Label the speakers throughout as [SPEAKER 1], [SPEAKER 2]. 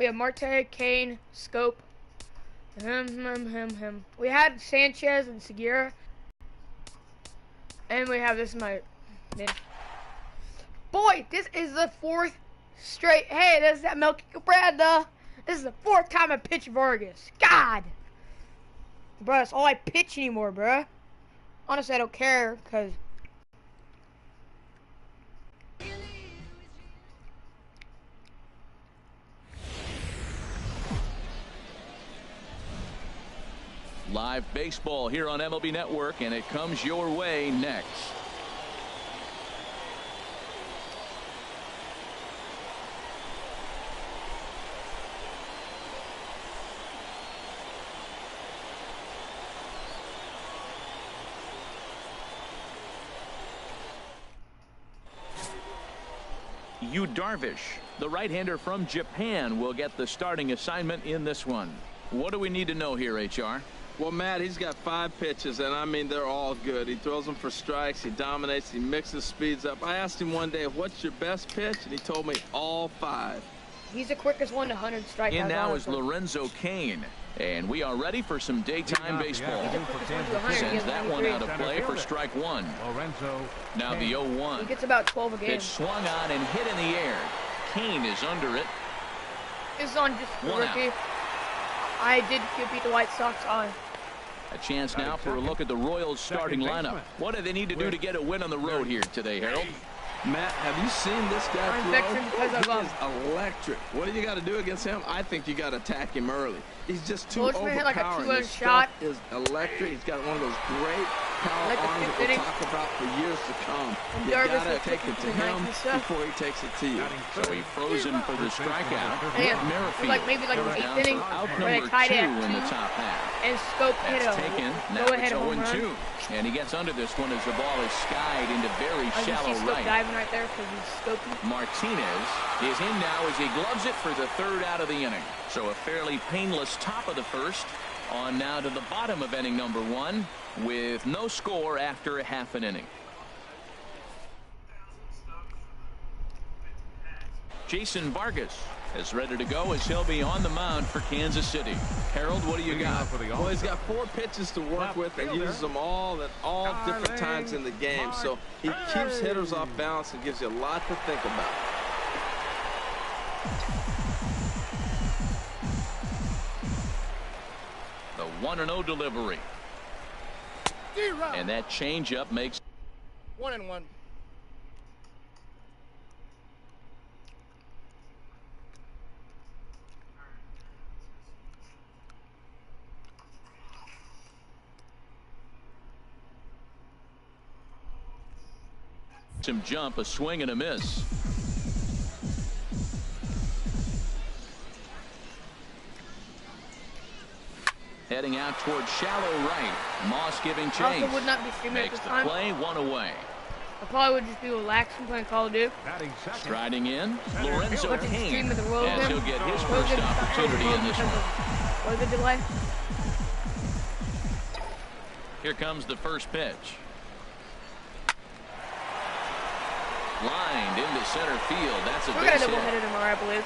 [SPEAKER 1] We have Marte, Kane, Scope. Him. We had Sanchez and Segura. And we have this in my mid. Boy, this is the 4th straight. Hey, this is that Melky Cabrera. This is the 4th time I pitch Vargas. God. Bro, that's all I pitch anymore, bro. Honestly, I don't care, because...
[SPEAKER 2] Live baseball here on MLB Network, and it comes your way next. Yu Darvish, the right-hander from Japan, will get the starting assignment in this one. What do we need to know here, HR?
[SPEAKER 3] Well, Matt, he's got 5 pitches, and I mean, they're all good. He throws them for strikes, he dominates, he mixes speeds up. I asked him one day, what's your best pitch? And he told me all 5.
[SPEAKER 1] He's the quickest one to 100 strikeouts.
[SPEAKER 2] In now is Lorenzo Cain, and we are ready for some daytime baseball. Sends that one out of play for strike 1. Now the 0-1.
[SPEAKER 1] He gets about 12 a game.
[SPEAKER 2] Pitch swung on and hit in the air. Cain is under it.
[SPEAKER 1] This is on just the rookie.
[SPEAKER 2] Out.
[SPEAKER 1] I did beat the White Sox on.
[SPEAKER 2] A chance now for a look at the Royals starting lineup. What do they need to do to get a win on the road here today, Harold?
[SPEAKER 3] Matt, have you seen this guy
[SPEAKER 1] I'm
[SPEAKER 3] throw?
[SPEAKER 1] vexed because
[SPEAKER 3] He is electric. What do you got to do against him? I think you got to attack him early. He's just too overpowering.
[SPEAKER 1] Hit like a 2-inch
[SPEAKER 3] His
[SPEAKER 1] shot.
[SPEAKER 3] stuff is electric. He's got one of those great power
[SPEAKER 1] like
[SPEAKER 3] arms that we'll talk about for years to come. You got to take it to him before he takes it to you.
[SPEAKER 2] So he froze him for the strikeout.
[SPEAKER 1] Yeah,
[SPEAKER 2] Merrifield
[SPEAKER 1] maybe like an 8th inning
[SPEAKER 2] out
[SPEAKER 1] where they
[SPEAKER 2] number
[SPEAKER 1] tied
[SPEAKER 2] 2
[SPEAKER 1] it
[SPEAKER 2] in the top half.
[SPEAKER 1] And Scope hit
[SPEAKER 2] That's
[SPEAKER 1] a
[SPEAKER 2] taken. Now it's 0-2.
[SPEAKER 1] home run.
[SPEAKER 2] And he gets under this one as the ball is skied into very shallow right.
[SPEAKER 1] Diving right there because he's scoping.
[SPEAKER 2] Martinez is in now as he gloves it for the 3rd out of the inning. So a fairly painless top of the 1st. On now to the bottom of inning number 1 with no score after a half an inning. Jason Vargas is ready to go as he'll be on the mound for Kansas City. Harold, what do you got?
[SPEAKER 3] Well, he's got 4 pitches to work with and uses them all at all different times in the game. So he keeps hitters off balance and gives you a lot to think about.
[SPEAKER 2] The 1-0 delivery. And that changeup makes
[SPEAKER 1] 1-1.
[SPEAKER 2] some jump, a swing and a miss. Heading out towards shallow right. Moss giving chase.
[SPEAKER 1] Also would not be streaming
[SPEAKER 2] Makes
[SPEAKER 1] at this
[SPEAKER 2] the
[SPEAKER 1] time.
[SPEAKER 2] play, 1 away.
[SPEAKER 1] I probably would just be relaxing playing Call of Duty.
[SPEAKER 2] Striding in, Lorenzo Cain,
[SPEAKER 1] as
[SPEAKER 2] he'll get his first opportunity in this one.
[SPEAKER 1] What is the delay?
[SPEAKER 2] Here comes the first pitch. Lined into center field. That's a
[SPEAKER 1] We're
[SPEAKER 2] base
[SPEAKER 1] gonna double
[SPEAKER 2] hit.
[SPEAKER 1] hit it tomorrow, I believe.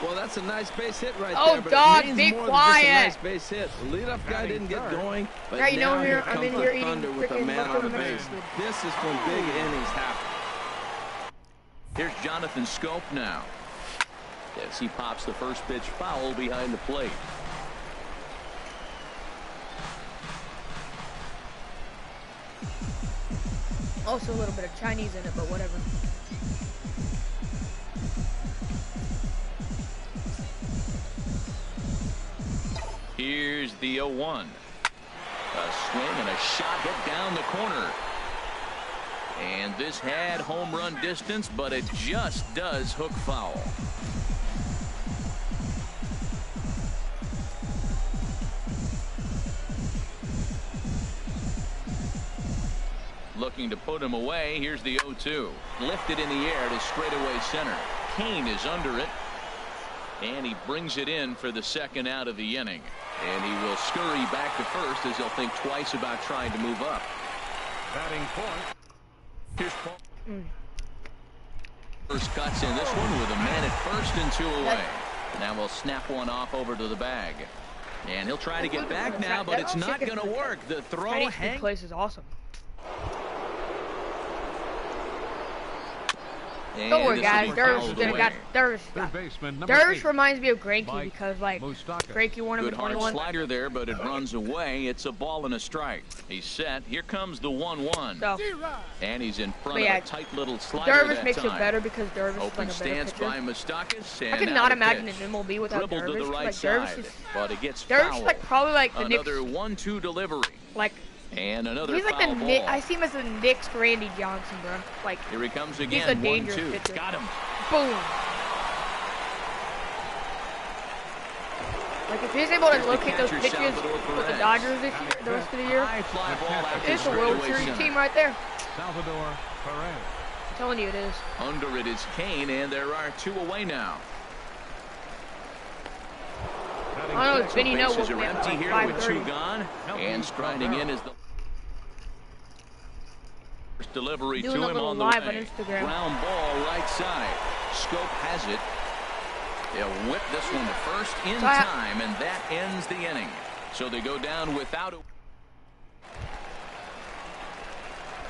[SPEAKER 3] Well, that's a nice base hit right
[SPEAKER 1] Oh,
[SPEAKER 3] there. But
[SPEAKER 1] dog,
[SPEAKER 3] it means
[SPEAKER 1] be
[SPEAKER 3] more
[SPEAKER 1] quiet.
[SPEAKER 3] Than just a nice base hit. The leadoff guy didn't get going, but
[SPEAKER 1] Yeah, you know,
[SPEAKER 3] now
[SPEAKER 1] here,
[SPEAKER 3] here
[SPEAKER 1] I'm in
[SPEAKER 3] comes
[SPEAKER 1] here
[SPEAKER 3] the
[SPEAKER 1] eating
[SPEAKER 3] thunder with a
[SPEAKER 1] freaking
[SPEAKER 3] man on the
[SPEAKER 1] buffalo
[SPEAKER 3] base.
[SPEAKER 1] nuggets.
[SPEAKER 3] This is when big innings happen.
[SPEAKER 2] Here's Jonathan Scope now, as he pops the first pitch foul behind the plate.
[SPEAKER 1] Also a little bit of Chinese in it, but whatever.
[SPEAKER 2] Here's the 0-1. A swing and a shot hit down the corner. And this had home run distance, but it just does hook foul. Looking to put him away. Here's the 0-2. Lifted in the air to straightaway center. Cain is under it. And he brings it in for the second out of the inning. And he will scurry back to first as he'll think twice about trying to move up.
[SPEAKER 4] Batting point.
[SPEAKER 2] Here's Paul. First cuts in this one with a man at first and 2 away. Now we'll snap one off over to the bag. And he'll try to get back now, but it's not going to work. The throw
[SPEAKER 1] hang place is awesome. Don't worry, guys. Dervish reminds me of Greinke because, like, Greinke won him
[SPEAKER 2] Good
[SPEAKER 1] in
[SPEAKER 2] hard
[SPEAKER 1] 21.
[SPEAKER 2] slider there, but it runs away. It's a ball and a strike. He's set. Here comes the 1-1.
[SPEAKER 1] So,
[SPEAKER 2] And he's in front of a tight little slider.
[SPEAKER 1] Dervish makes it better because Dervish is like a better
[SPEAKER 2] stance
[SPEAKER 1] pitcher.
[SPEAKER 2] by Moustakas.
[SPEAKER 1] I could not imagine an MLB without
[SPEAKER 2] Dribbled
[SPEAKER 1] Dervish.
[SPEAKER 2] to the right
[SPEAKER 1] Like,
[SPEAKER 2] side, but it gets
[SPEAKER 1] Dervish
[SPEAKER 2] foul.
[SPEAKER 1] is like probably like the Knicks.
[SPEAKER 2] Another 1-2 delivery.
[SPEAKER 1] Like,
[SPEAKER 2] And another
[SPEAKER 1] he's like
[SPEAKER 2] foul
[SPEAKER 1] the
[SPEAKER 2] ball.
[SPEAKER 1] I see him as the Knicks Randy Johnson, bro. Like,
[SPEAKER 2] Here he comes again.
[SPEAKER 1] he's a dangerous
[SPEAKER 2] 1-2.
[SPEAKER 1] pitcher.
[SPEAKER 2] Got him.
[SPEAKER 1] Boom. Like, if he's able to locate those pitches with the Dodgers this year, the rest of the year,
[SPEAKER 2] High fly ball out to
[SPEAKER 1] it's a World
[SPEAKER 2] straightaway
[SPEAKER 1] Series
[SPEAKER 2] center.
[SPEAKER 1] team right there.
[SPEAKER 4] Salvador Perez.
[SPEAKER 1] I'm telling you it is.
[SPEAKER 2] Under it is Kane, and there are 2 away now.
[SPEAKER 1] I know it's Vinny No
[SPEAKER 2] Bases
[SPEAKER 1] woke
[SPEAKER 2] are
[SPEAKER 1] me up at
[SPEAKER 2] empty
[SPEAKER 1] like
[SPEAKER 2] here with 2
[SPEAKER 1] 5:30.
[SPEAKER 2] gone, and striding in is the first delivery
[SPEAKER 1] Doing
[SPEAKER 2] to
[SPEAKER 1] a
[SPEAKER 2] him
[SPEAKER 1] little
[SPEAKER 2] on the
[SPEAKER 1] live
[SPEAKER 2] way.
[SPEAKER 1] on Instagram.
[SPEAKER 2] Ground ball right side. Scope has it. They'll whip this one to first in time, and that ends the inning. So they go down without a...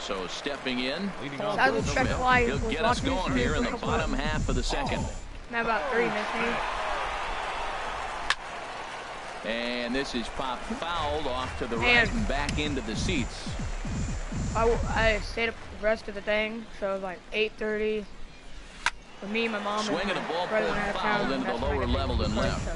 [SPEAKER 2] So stepping in,
[SPEAKER 1] I was expecting why
[SPEAKER 2] he'll get us going here in the bottom half of the second.
[SPEAKER 1] Now about 3 minutes maybe.
[SPEAKER 2] And this is popped fouled off to the right and back into the seats.
[SPEAKER 1] I stayed up the rest of the thing, so it was like 8:30. For me, my mom,
[SPEAKER 2] Swinging
[SPEAKER 1] and
[SPEAKER 2] a ball
[SPEAKER 1] brother
[SPEAKER 2] pulled
[SPEAKER 1] went out of
[SPEAKER 2] foul
[SPEAKER 1] town,
[SPEAKER 2] into the
[SPEAKER 1] that's when I
[SPEAKER 2] lower
[SPEAKER 1] got
[SPEAKER 2] level
[SPEAKER 1] to
[SPEAKER 2] and
[SPEAKER 1] play,
[SPEAKER 2] left.
[SPEAKER 1] so.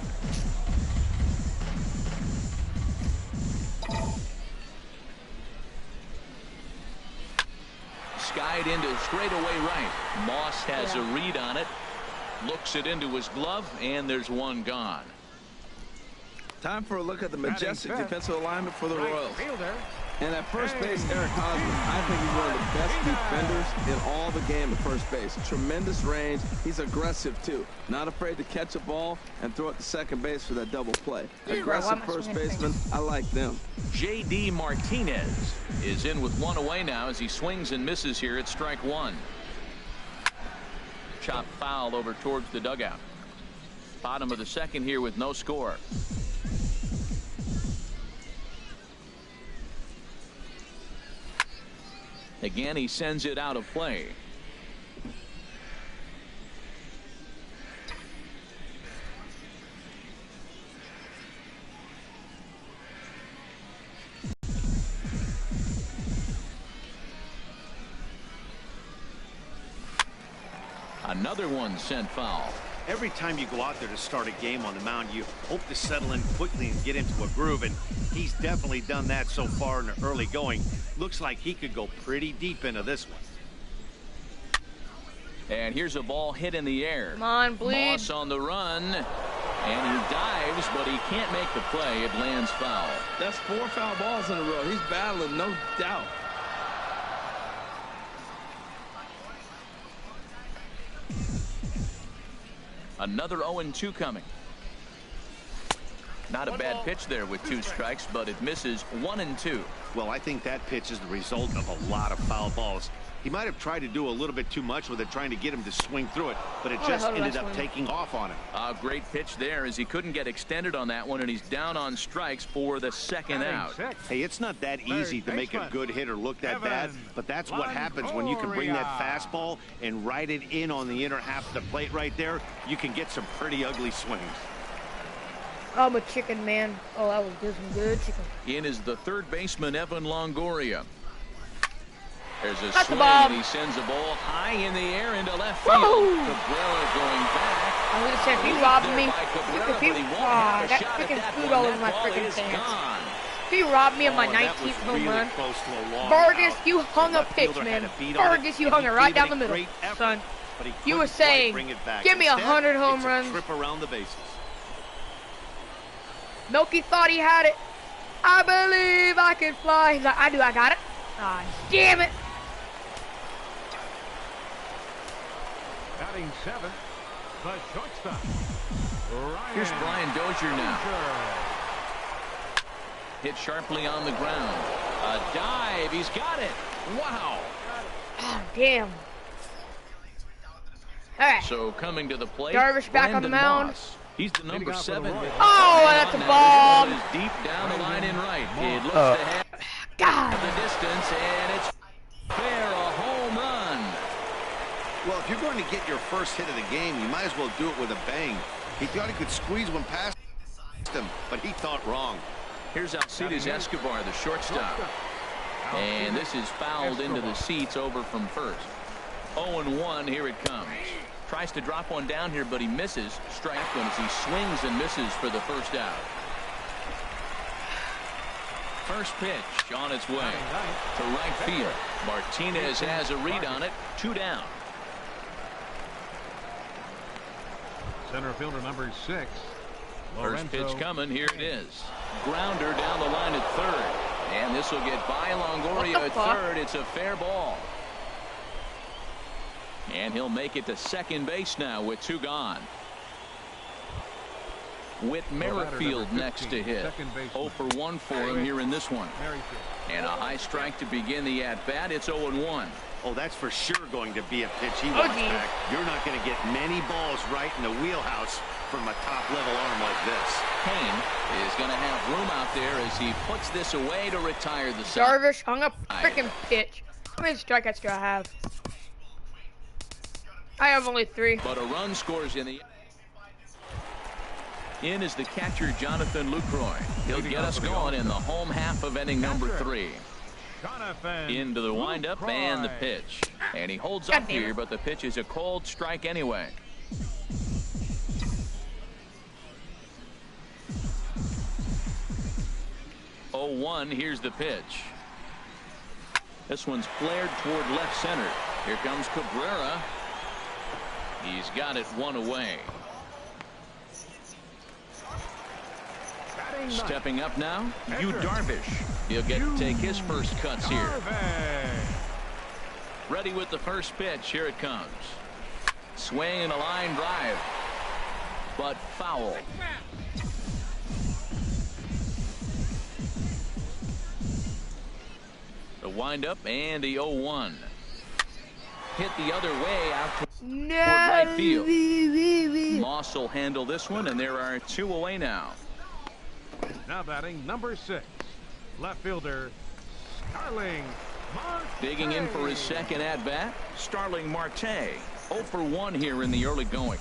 [SPEAKER 2] Skied into straightaway right. Moss has a read on it. Looks it into his glove, and there's one gone.
[SPEAKER 3] Time for a look at the majestic
[SPEAKER 4] Batting
[SPEAKER 3] defensive alignment for the
[SPEAKER 4] Right
[SPEAKER 3] Royals.
[SPEAKER 4] fielder.
[SPEAKER 3] And at first base, Eric Hosmer, I think he's one of the best defenders in all the game at first base. Tremendous range. He's aggressive, too. Not afraid to catch a ball and throw it to second base for that double play. Aggressive first baseman. I like them.
[SPEAKER 2] J.D. Martinez is in with 1 away now as he swings and misses here at strike 1. Chop foul over towards the dugout. Bottom of the second here with no score. Again, he sends it out of play. Another one sent foul.
[SPEAKER 5] Every time you go out there to start a game on the mound, you hope to settle in quickly and get into a groove, and he's definitely done that so far in the early going. Looks like he could go pretty deep into this one.
[SPEAKER 2] And here's a ball hit in the air.
[SPEAKER 1] Come on, bleed.
[SPEAKER 2] Moss on the run, and he dives, but he can't make the play. It lands foul.
[SPEAKER 3] That's 4 foul balls in a row. He's battling, no doubt.
[SPEAKER 2] Another 0-2 coming. Not a bad pitch there with 2 strikes, but it misses 1-2.
[SPEAKER 5] Well, I think that pitch is the result of a lot of foul balls. He might have tried to do a little bit too much with it, trying to get him to swing through it, but it just ended up taking off on him.
[SPEAKER 2] A great pitch there as he couldn't get extended on that one, and he's down on strikes for the second out.
[SPEAKER 5] Hey, it's not that easy to make a good hitter look that bad, but that's what happens when you can bring that fastball and ride it in on the inner half of the plate right there. You can get some pretty ugly swings.
[SPEAKER 1] I'm a chicken, man. Oh, that was some good chicken.
[SPEAKER 2] In is the third baseman, Evan Longoria. There's a
[SPEAKER 1] Got the
[SPEAKER 2] swing,
[SPEAKER 1] ball.
[SPEAKER 2] and he sends a ball high in the air into left field.
[SPEAKER 1] Woo!
[SPEAKER 2] Cabrera going back.
[SPEAKER 1] I was gonna say, if you robbed me, if you, that freaking food all over my freaking pants. If you robbed me of my 19th home run, Vargas, you hung a pitch, man. Vargas, you hung it right down the middle, son. You were saying, give me 100 home runs.
[SPEAKER 5] Trip around the bases.
[SPEAKER 1] Milky thought he had it. I believe I can fly. He's like, I do, I got it. Ah, damn it.
[SPEAKER 4] Batting 7, the shortstop.
[SPEAKER 2] Here's Brian Dozier now. Hit sharply on the ground. A dive. He's got it. Wow.
[SPEAKER 1] Ah, damn. Alright.
[SPEAKER 2] So coming to the plate,
[SPEAKER 1] Darvish back on the
[SPEAKER 2] Brandon
[SPEAKER 1] mound.
[SPEAKER 2] Moss. He's the number 7.
[SPEAKER 1] Oh, that's a bomb.
[SPEAKER 2] Is deep down the line in right. It looks to have
[SPEAKER 1] God.
[SPEAKER 2] the distance, and it's fair, a home run.
[SPEAKER 5] Well, if you're going to get your first hit of the game, you might as well do it with a bang. He thought he could squeeze one past him, but he thought wrong.
[SPEAKER 2] Here's Alcides Escobar, the shortstop. And this is fouled into the seats over from first. 0-1, here it comes. Tries to drop one down here, but he misses. Strike one as he swings and misses for the first out. First pitch on its way to right field. Martinez has a read on it. 2 down.
[SPEAKER 4] Center fielder number 6.
[SPEAKER 2] First pitch coming. Here it is. Grounder down the line at third. And this will get by Longoria at third. It's a fair ball. And he'll make it to second base now with 2 gone. Whit Merrifield next to hit. 0 for 1 for him here in this one. And a high strike to begin the at-bat. It's 0-1.
[SPEAKER 5] Oh, that's for sure going to be a pitch he wants back. You're not going to get many balls right in the wheelhouse from a top-level arm like this.
[SPEAKER 2] Kane is going to have room out there as he puts this away to retire the side.
[SPEAKER 1] Darvish hung up freaking pitch. How many strikeouts do I have? I have only 3.
[SPEAKER 2] But a run scores in the... In is the catcher, Jonathan Lucroy. He'll get us going in the home half of inning number 3. Into the windup and the pitch. And he holds up here, but the pitch is a cold strike anyway. Oh, 1, here's the pitch. This one's flared toward left center. Here comes Cabrera. He's got it 1 away. Stepping up now, Yu Darvish. He'll get to take his first cuts here. Ready with the first pitch. Here it comes. Swing and a line drive, but foul. The windup and the 0-1. Hit the other way out toward right field. Moss will handle this one, and there are 2 away now.
[SPEAKER 4] Now batting number 6, left fielder Starling Marte.
[SPEAKER 2] Digging in for his second at bat, Starling Marte. 0 for 1 here in the early going.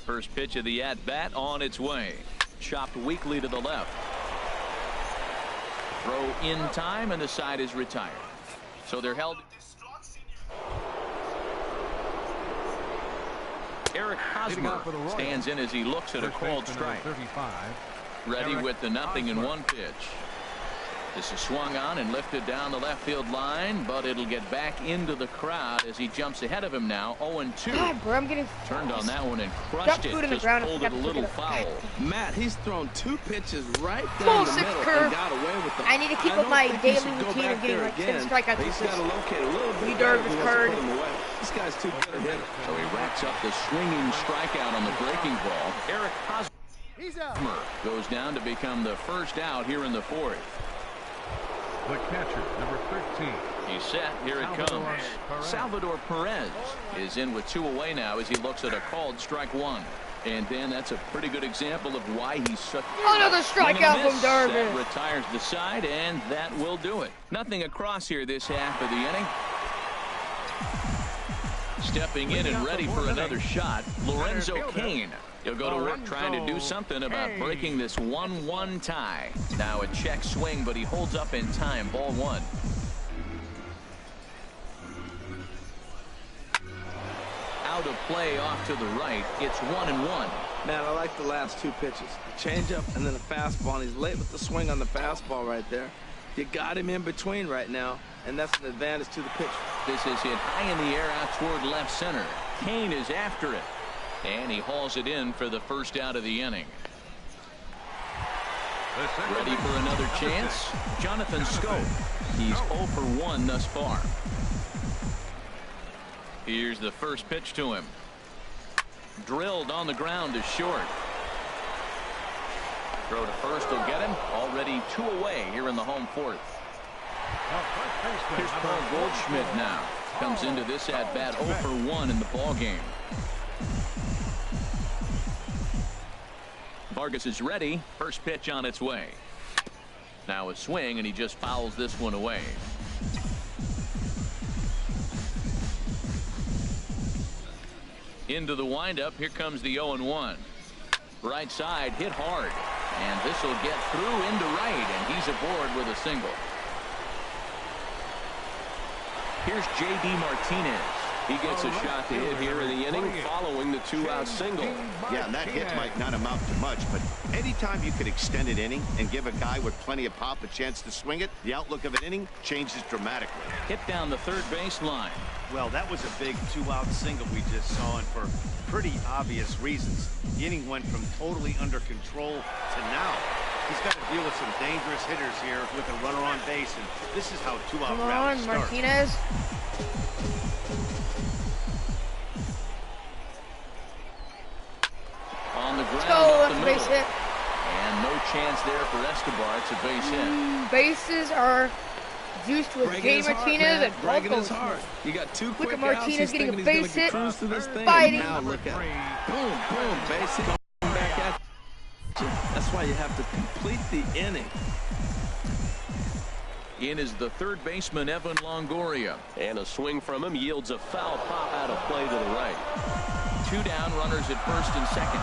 [SPEAKER 2] First pitch of the at bat on its way. Chopped weakly to the left. Throw in time, and the side is retired. So they're held. Eric Hosmer stands in as he looks at a called strike. Ready with the 0-1 pitch. This is swung on and lifted down the left field line, but it'll get back into the crowd as he jumps ahead of him now. 0-2.
[SPEAKER 1] God, bro, I'm getting
[SPEAKER 2] turned on that one and crushed it. Just pulled it a little foul.
[SPEAKER 3] Matt, he's thrown 2 pitches right down the middle and got away with them.
[SPEAKER 1] I need to keep up my daily routine of getting like 10 strikeouts.
[SPEAKER 3] He's got to locate a little bit.
[SPEAKER 1] Yu Darvish card.
[SPEAKER 3] This guy's too good a hitter.
[SPEAKER 2] So he racks up the swinging strikeout on the breaking ball. Eric Hosmer goes down to become the first out here in the 4th.
[SPEAKER 4] The catcher, number 13.
[SPEAKER 2] He's set. Here it comes. Salvador Perez is in with 2 away now as he looks at a called strike 1. And Dan, that's a pretty good example of why he's such.
[SPEAKER 1] Another strikeout from Darvish.
[SPEAKER 2] That retires the side, and that will do it. Nothing across here this half of the inning. Stepping in and ready for another shot, Lorenzo Cain. He'll go to work trying to do something about breaking this 1-1 tie. Now a check swing, but he holds up in time. Ball 1. Out of play off to the right. It's 1-1.
[SPEAKER 3] Man, I like the last 2 pitches. Changeup and then a fastball. And he's late with the swing on the fastball right there. You got him in between right now, and that's an advantage to the pitcher.
[SPEAKER 2] This is hit high in the air out toward left center. Cain is after it. And he hauls it in for the first out of the inning. Ready for another chance? Jonathan Schoop. He's 0 for 1 thus far. Here's the first pitch to him. Drilled on the ground to short. Throw to first will get him. Already 2 away here in the home 4th. Here's Paul Goldschmidt now. comes into this at-bat 0 for 1 in the ball game. Vargas is ready. First pitch on its way. Now a swing, and he just fouls this one away. Into the windup. Here comes the 0-1. Right side hit hard, and this will get through into right, and he's aboard with a single. Here's J.D. Martinez. He gets a shot to hit here in the inning following the 2-out single.
[SPEAKER 5] Yeah, and that hit might not amount to much, but anytime you could extend an inning and give a guy with plenty of pop a chance to swing it, the outlook of an inning changes dramatically.
[SPEAKER 2] Hit down the third base line.
[SPEAKER 5] Well, that was a big 2-out single we just saw, and for pretty obvious reasons. The inning went from totally under control to now. He's got to deal with some dangerous hitters here with a runner on base, and this is how 2-out rounds start.
[SPEAKER 1] Martinez.
[SPEAKER 2] On the ground,
[SPEAKER 1] Go,
[SPEAKER 2] up the
[SPEAKER 1] base
[SPEAKER 2] middle.
[SPEAKER 1] hit.
[SPEAKER 2] And no chance there for Escobar. It's a base hit.
[SPEAKER 1] Bases are juiced with J. Martinez and
[SPEAKER 3] breaking his
[SPEAKER 1] Paul
[SPEAKER 3] heart. You got two
[SPEAKER 1] Look
[SPEAKER 3] quick
[SPEAKER 1] at Martinez
[SPEAKER 3] outs.
[SPEAKER 1] getting a
[SPEAKER 3] He's
[SPEAKER 1] base
[SPEAKER 3] gonna
[SPEAKER 1] hit.
[SPEAKER 3] cruise through this thing.
[SPEAKER 1] Fighting.
[SPEAKER 3] Now look at it. Boom, boom, base hit. Back at you. That's why you have to complete the inning.
[SPEAKER 2] In is the third baseman, Evan Longoria.
[SPEAKER 6] And a swing from him yields a foul pop out of play to the right.
[SPEAKER 2] 2 down, runners at first and second.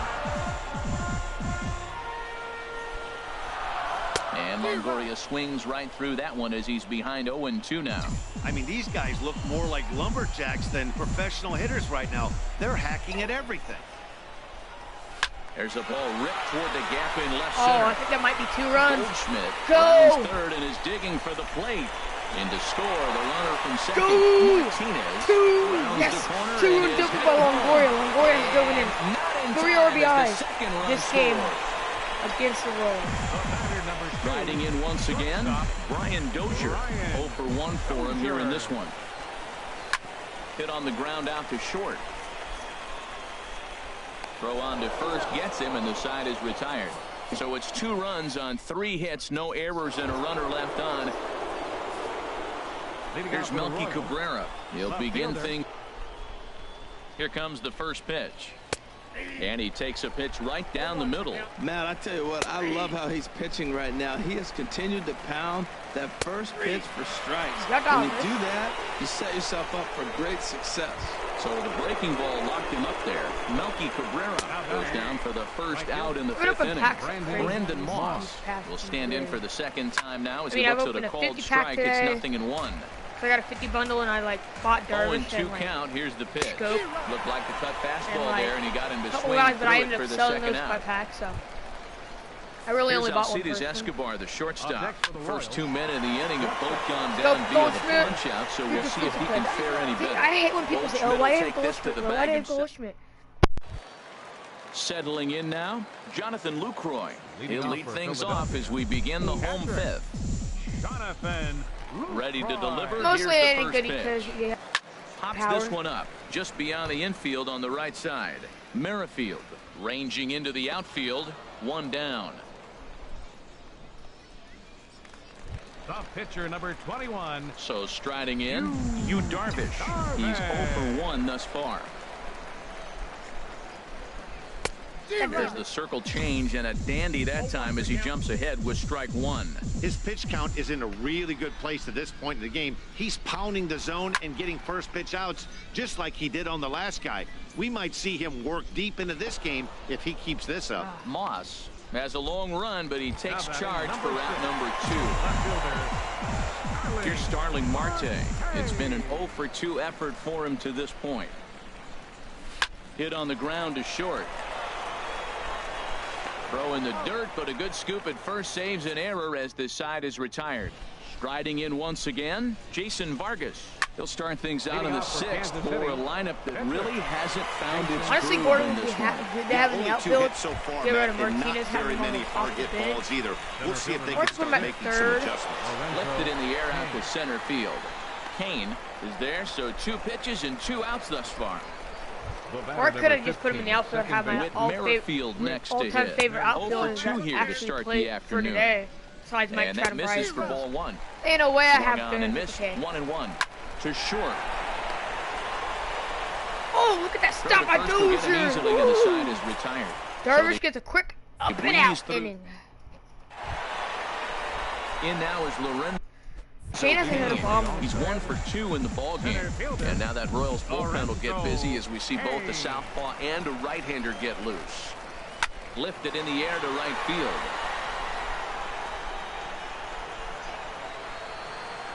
[SPEAKER 2] And Longoria swings right through that one as he's behind 0-2 now.
[SPEAKER 5] I mean, these guys look more like lumberjacks than professional hitters right now. They're hacking at everything.
[SPEAKER 2] There's a ball ripped toward the gap in left
[SPEAKER 1] Oh,
[SPEAKER 2] center.
[SPEAKER 1] I think that might be 2 runs.
[SPEAKER 2] Goldschmidt
[SPEAKER 1] Go!
[SPEAKER 2] rounds third and is digging for the plate. In to score, the runner from second,
[SPEAKER 1] Go!
[SPEAKER 2] Martinez.
[SPEAKER 1] 2!
[SPEAKER 2] rounds
[SPEAKER 1] Yes!
[SPEAKER 2] the corner
[SPEAKER 1] 2
[SPEAKER 2] and
[SPEAKER 1] and
[SPEAKER 2] is
[SPEAKER 1] double
[SPEAKER 2] hit
[SPEAKER 1] by
[SPEAKER 2] home.
[SPEAKER 1] Longoria. Longoria's going in.
[SPEAKER 2] Not in
[SPEAKER 1] 3
[SPEAKER 2] time as
[SPEAKER 1] RBIs
[SPEAKER 2] the second run
[SPEAKER 1] this game
[SPEAKER 2] scores.
[SPEAKER 1] against the Royals.
[SPEAKER 2] Riding in once again, Brian Dozier. 0 for 1 for him here in this one. Hit on the ground out to short. Throw on to first gets him, and the side is retired. So it's 2 runs on 3 hits, no errors, and a runner left on. Here's Melky Cabrera. He'll begin things. Here comes the first pitch. And he takes a pitch right down the middle.
[SPEAKER 3] Matt, I tell you what, I love how he's pitching right now. He has continued to pound that first pitch for strikes. When you do that, you set yourself up for great success.
[SPEAKER 2] So the breaking ball locked him up there. Melky Cabrera goes down for the first out in the 5th inning. Brandon Moss will stand in for the second time now as he looks at a called strike. It's 0-1.
[SPEAKER 1] So I got a 50 bundle and I bought Darvish
[SPEAKER 2] 0-2 count. Here's the pitch.
[SPEAKER 1] Scope.
[SPEAKER 2] Looked like the cut fastball there, and he got him to swing
[SPEAKER 1] guys, but I
[SPEAKER 2] through
[SPEAKER 1] ended
[SPEAKER 2] it for
[SPEAKER 1] up
[SPEAKER 2] the
[SPEAKER 1] selling
[SPEAKER 2] second
[SPEAKER 1] those by
[SPEAKER 2] out.
[SPEAKER 1] pack, so I really only bought one
[SPEAKER 2] Alcides
[SPEAKER 1] person.
[SPEAKER 2] Escobar, the shortstop.
[SPEAKER 4] next for the
[SPEAKER 2] First
[SPEAKER 4] Royals.
[SPEAKER 2] 2 men in the inning have both gone
[SPEAKER 1] Go,
[SPEAKER 2] down via the
[SPEAKER 1] Goldschmidt.
[SPEAKER 2] punch out, so we'll see if he can fare any better.
[SPEAKER 1] I hate when people say, oh, why did Goldschmidt? Why did Goldschmidt?
[SPEAKER 2] Settling in now, Jonathan Lucroy.
[SPEAKER 4] Leading
[SPEAKER 2] He'll
[SPEAKER 4] off
[SPEAKER 2] lead
[SPEAKER 4] for
[SPEAKER 2] things
[SPEAKER 4] Philadelphia.
[SPEAKER 2] off as we begin the home
[SPEAKER 4] Catcher.
[SPEAKER 2] 5th.
[SPEAKER 4] Jonathan
[SPEAKER 2] Ready to
[SPEAKER 4] Lucroy.
[SPEAKER 2] deliver.
[SPEAKER 1] Mostly
[SPEAKER 2] Here's
[SPEAKER 1] I
[SPEAKER 2] the
[SPEAKER 1] didn't
[SPEAKER 2] first
[SPEAKER 1] get because
[SPEAKER 2] pitch.
[SPEAKER 1] yeah.
[SPEAKER 2] Pops
[SPEAKER 1] Power.
[SPEAKER 2] this one up just beyond the infield on the right side. Merrifield ranging into the outfield. 1 down.
[SPEAKER 4] The pitcher, number 21.
[SPEAKER 2] So striding in, Yu Darvish. He's 0 for 1 thus far. There's the circle change, and a dandy that time as he jumps ahead with strike 1.
[SPEAKER 5] His pitch count is in a really good place at this point in the game. He's pounding the zone and getting first pitch outs just like he did on the last guy. We might see him work deep into this game if he keeps this up.
[SPEAKER 2] Moss has a long run, but he takes
[SPEAKER 4] Now
[SPEAKER 2] charge
[SPEAKER 4] batting
[SPEAKER 2] for
[SPEAKER 4] number
[SPEAKER 2] route
[SPEAKER 4] 6.
[SPEAKER 2] number 2.
[SPEAKER 4] Left fielder.
[SPEAKER 2] Here's Starling Marte. It's been an 0 for 2 effort for him to this point. Hit on the ground to short. Throw in the dirt, but a good scoop at first saves an error as the side is retired. Striding in once again, Jason Vargas. He'll start things out in the 6th for a lineup that really hasn't found its
[SPEAKER 1] Honestly,
[SPEAKER 2] groove
[SPEAKER 1] Gordon
[SPEAKER 2] in
[SPEAKER 1] would
[SPEAKER 2] this
[SPEAKER 1] be
[SPEAKER 2] one.
[SPEAKER 1] good to have in the
[SPEAKER 5] Only 2
[SPEAKER 1] outfield.
[SPEAKER 5] hits so far,
[SPEAKER 1] Get rid of
[SPEAKER 5] Matt, and
[SPEAKER 1] Martinez,
[SPEAKER 5] not
[SPEAKER 1] have
[SPEAKER 5] very
[SPEAKER 1] him on
[SPEAKER 5] many
[SPEAKER 1] the
[SPEAKER 5] hard
[SPEAKER 1] off
[SPEAKER 5] hit
[SPEAKER 1] the bench.
[SPEAKER 5] balls either. We'll see if they can
[SPEAKER 1] Mark's
[SPEAKER 5] start
[SPEAKER 1] going back
[SPEAKER 5] making
[SPEAKER 1] third.
[SPEAKER 5] some adjustments.
[SPEAKER 2] Lifted in the air out to center field. Kane is there, so 2 pitches and 2 outs thus far.
[SPEAKER 1] Or I could have just put him in the outfield and have my
[SPEAKER 2] With Merrifield
[SPEAKER 1] all-time
[SPEAKER 2] next to hit.
[SPEAKER 1] favorite
[SPEAKER 2] 0 for
[SPEAKER 1] outfielder
[SPEAKER 2] 2
[SPEAKER 1] that
[SPEAKER 2] here to
[SPEAKER 1] actually
[SPEAKER 2] start
[SPEAKER 1] played
[SPEAKER 2] the
[SPEAKER 1] for
[SPEAKER 2] afternoon.
[SPEAKER 1] today. Besides Mike
[SPEAKER 2] And that
[SPEAKER 1] Trout and
[SPEAKER 2] misses
[SPEAKER 1] Bryce.
[SPEAKER 2] for ball 1.
[SPEAKER 1] Ain't no way I
[SPEAKER 2] Swung
[SPEAKER 1] have
[SPEAKER 2] on
[SPEAKER 1] to.
[SPEAKER 2] and missed.
[SPEAKER 1] Okay.
[SPEAKER 2] 1-1 to short.
[SPEAKER 1] Oh, look at that stop by Dozier.
[SPEAKER 2] Easily to the side is retired.
[SPEAKER 1] Darvish gets a quick up and out inning.
[SPEAKER 2] In now is Lorenzo.
[SPEAKER 1] Shane hasn't hit a bomb.
[SPEAKER 2] He's 1 for 2 in the ball game. And now that Royals bullpen will get busy as we see both the southpaw and a right-hander get loose. Lifted in the air to right field.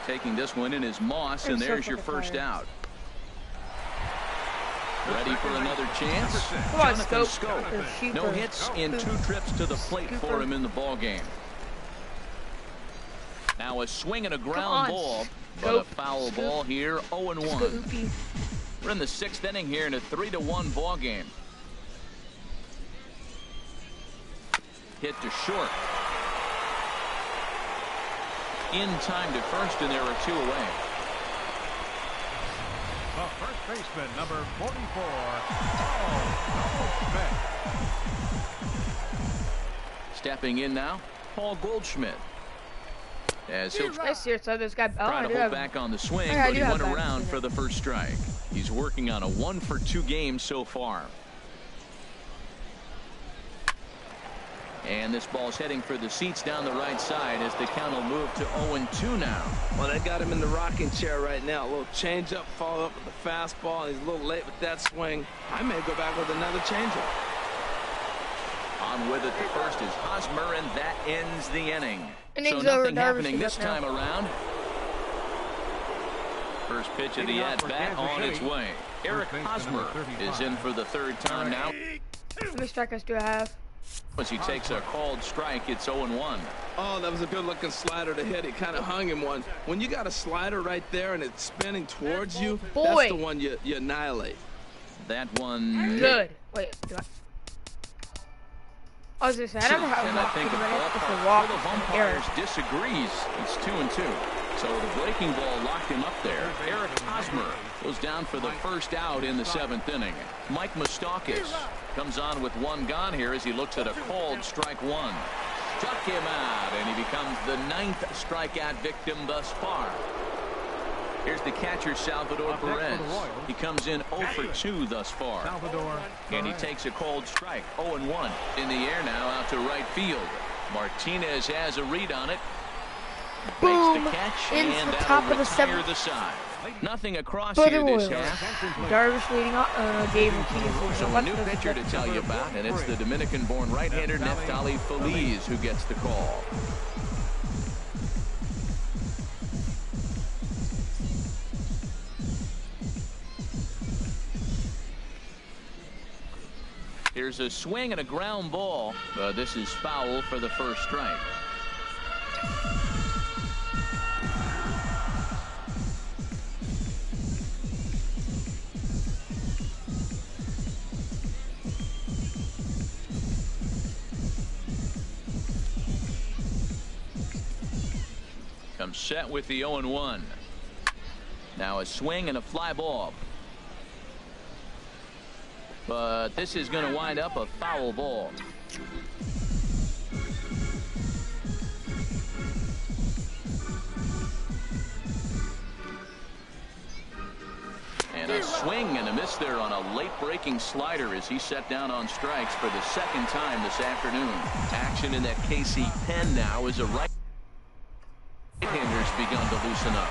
[SPEAKER 2] Taking this one in is Moss, and there's your first out. Ready for another chance?
[SPEAKER 1] Come on,
[SPEAKER 2] Jonathan
[SPEAKER 1] Scope.
[SPEAKER 2] Schoop. No hits in 2 trips to the plate for him in the ball game. Now a swing and a ground ball, but a foul ball here, 0-1. We're in the 6th inning here in a 3-1 ball game. Hit to short. In time to first, and there are 2 away.
[SPEAKER 4] The first baseman, number 44, Paul Goldschmidt.
[SPEAKER 2] Stepping in now, Paul Goldschmidt. As he'll try to hold back on the swing, but he went around for the first strike. He's working on a 1 for 2 game so far. And this ball's heading for the seats down the right side as the count will move to 0-2 now.
[SPEAKER 3] Well, they got him in the rocking chair right now. A little changeup, follow up with the fastball. He's a little late with that swing. I may go back with another changeup.
[SPEAKER 2] On with it, the first is Hosmer, and that ends the inning.
[SPEAKER 1] Innings
[SPEAKER 2] so
[SPEAKER 1] over,
[SPEAKER 2] nothing happening
[SPEAKER 1] Darvish
[SPEAKER 2] this time around. First pitch of the at-bat on its way. Eric Hosmer is in for the 3rd time now.
[SPEAKER 1] How many strikeouts do I have?
[SPEAKER 2] As he takes a called strike, it's 0-1.
[SPEAKER 3] Oh, that was a good-looking slider to hit. He kind of hung him one. When you got a slider right there and it's spinning towards you, that's the one you annihilate.
[SPEAKER 2] That one.
[SPEAKER 1] Good. Wait, do I was just saying, I never have a walk.
[SPEAKER 2] The
[SPEAKER 1] walk
[SPEAKER 2] umpires disagrees. It's 2-2. So the breaking ball locked him up there. Eric Hosmer goes down for the first out in the 7th inning. Mike Moustakas comes on with 1 gone here as he looks at a called strike 1. Struck him out, and he becomes the 9th strikeout victim thus far. Here's the catcher, Salvador Perez. He comes in 0 for 2 thus far. And he takes a called strike, 0-1. In the air now, out to right field. Martinez has a read on it.
[SPEAKER 1] Boom!
[SPEAKER 2] Makes the catch,
[SPEAKER 1] Into
[SPEAKER 2] and
[SPEAKER 1] the top of the
[SPEAKER 2] retire
[SPEAKER 1] 7th.
[SPEAKER 2] the side. Nothing across
[SPEAKER 1] For
[SPEAKER 2] here
[SPEAKER 1] the
[SPEAKER 2] this
[SPEAKER 1] Royals.
[SPEAKER 2] half.
[SPEAKER 1] Darvish leading off. Dave Martinez.
[SPEAKER 2] So a new pitcher to tell you about, and it's the Dominican-born right-hander Neftali Feliz who gets the call. Here's a swing and a ground ball. This is foul for the first strike. Comes set with the 0-1. Now a swing and a fly ball. But this is going to wind up a foul ball. And a swing and a miss there on a late breaking slider as he set down on strikes for the 2nd time this afternoon. Action in that KC pen now as a right-hander's begun to loosen up.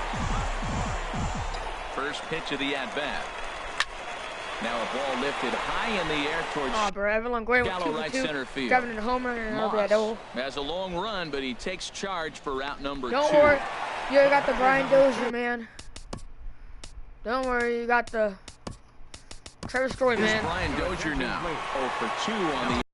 [SPEAKER 2] First pitch of the at-bat. Now a ball lifted high in the air towards
[SPEAKER 1] Breville Longoria
[SPEAKER 2] shallow
[SPEAKER 1] with 2
[SPEAKER 2] right
[SPEAKER 1] for 2.
[SPEAKER 2] center field.
[SPEAKER 1] Driving a homer and an RBI double.
[SPEAKER 2] Has a long run, but he takes charge for route number 2.
[SPEAKER 1] Don't worry, you got the Brian Dozier, man. Don't worry, you got the Trevor Story, man.
[SPEAKER 2] Brian Dozier now 0 for 2 on the